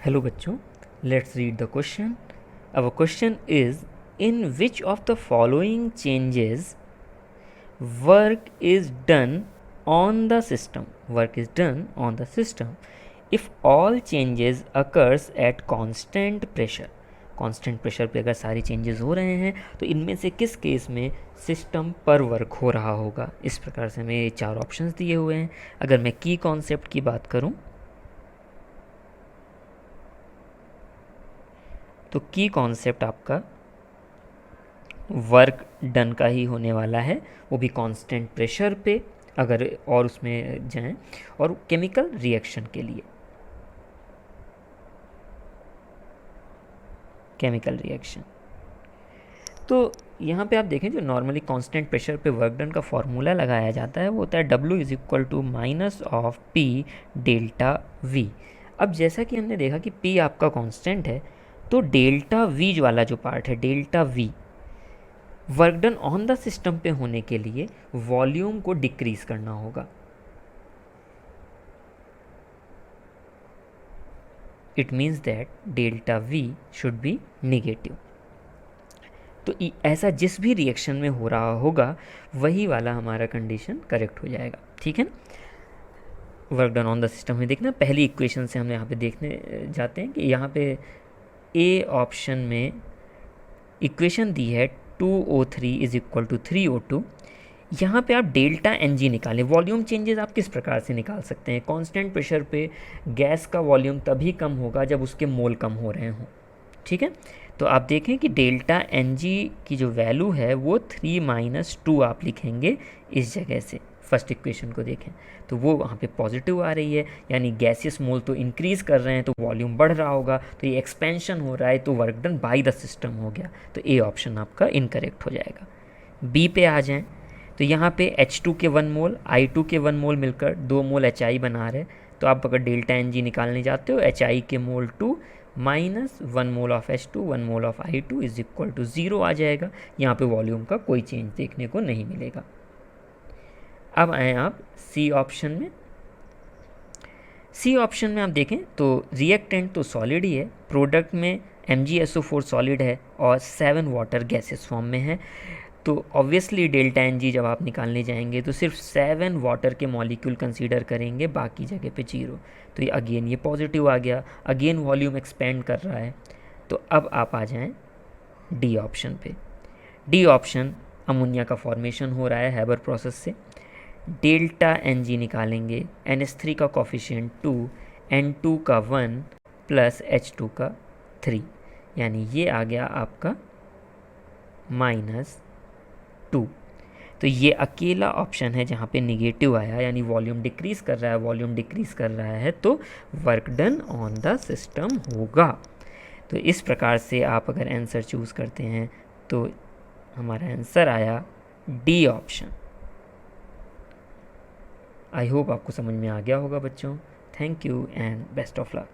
Hello बच्चों, let's read the question. Our question is, in which of the following changes work is done on the system? Work is done on the system if all changes occurs at constant pressure. Constant pressure पे अगर सारी changes हो रहे हैं तो इनमें से किस केस में सिस्टम पर वर्क हो रहा होगा। इस प्रकार से हमें 4 ऑप्शंस दिए हुए हैं। अगर मैं की कॉन्सेप्ट की बात करूं तो की कॉन्सेप्ट आपका वर्क डन का ही होने वाला है, वो भी कांस्टेंट प्रेशर पे अगर और उसमें जाएं, और केमिकल रिएक्शन के लिए, केमिकल रिएक्शन। तो यहाँ पे आप देखें जो नॉर्मली कांस्टेंट प्रेशर पे वर्क डन का फॉर्मूला लगाया जाता है वो होता है W is equal to minus of P delta V। अब जैसा कि हमने देखा कि P आपका कांस्टेंट है तो डेल्टा V वाला जो पार्ट है, delta V work done on the system पे होने के लिए वॉल्यूम को डिक्रीज करना होगा। It means that delta V should be negative. तो ऐसा जिस भी रिएक्शन में हो रहा होगा वही वाला हमारा कंडीशन करेक्ट हो जाएगा। ठीक है ना। Work done on the system में देखना, पहली इक्वेशन से हम यहाँ पे देखने जाते हैं कि यहाँ पे ए ऑप्शन में इक्वेशन दी है 2O3 is equal to 3O2। यहाँ पे आप डेल्टा एन जी निकालें। वॉल्यूम चेंजेस आप किस प्रकार से निकाल सकते हैं? कांस्टेंट प्रेशर पे गैस का वॉल्यूम तभी कम होगा जब उसके मोल कम हो रहे हों। ठीक है, तो आप देखें कि डेल्टा एन जी की जो वैल्यू है वो 3 माइनस 2 आप लिखेंगे इस जगह से। फर्स्ट इक्वेशन को देखें तो वो वहाँ पे पॉजिटिव आ रही है, यानी गैसियस मोल तो इंक्रीज़ कर रहे हैं तो वॉल्यूम बढ़ रहा होगा, तो ये एक्सपेंशन हो रहा है तो work done by the system हो गया। तो ए ऑप्शन आपका इनकरेक्ट हो जाएगा। बी पे आ जाएं तो यहाँ पे H2 के 1 मोल I2 के 1 मोल मिलकर 2 मोल HI बना रहे, तो आप अगर डेल्टा एन जी निकालने जाते हो HI के mole 2 minus 1 mole of H2 1 mole of I2 is equal to 0 आ जाएगा। यहाँ पे वॉल्यूम का कोई चेंज देखने को नहीं मिलेगा। अब आए आप सी ऑप्शन में। सी ऑप्शन में आप देखें तो रिएक्टेंट तो सॉलिड ही है, प्रोडक्ट में MgSO4 सॉलिड है और 7 वाटर गैसेस फॉर्म में है। तो ऑब्वियसली डेल्टा एन जी जब आप निकालने जाएंगे तो सिर्फ 7 वाटर के मॉलिक्यूल कंसीडर करेंगे, बाकी जगह पे 0। तो ये अगेन ये पॉजिटिव आ गया, अगेन वॉल्यूम एक्सपेंड कर रहा है। तो अब आप आ जाएं डी ऑप्शन पे। डी ऑप्शन अमोनिया का फॉर्मेशन हो रहा है हैबर प्रोसेस से। डेल्टा एन जी निकालेंगे, NH3 का कॉफिशिएंट 2, N2 का 1 प्लस H2 का 3, यानी ये आ गया आपका -2। तो ये अकेला ऑप्शन है जहाँ पे निगेटिव आया, यानी वॉल्यूम डिक्रीज कर रहा है। वॉल्यूम डिक्रीज कर रहा है तो work done on the system होगा। तो इस प्रकार से आप अगर आंसर चूज़ करते हैं तो हमारा आंसर आया डी ऑप्शन। आई होप आपको समझ में आ गया होगा बच्चों। Thank you and best of luck.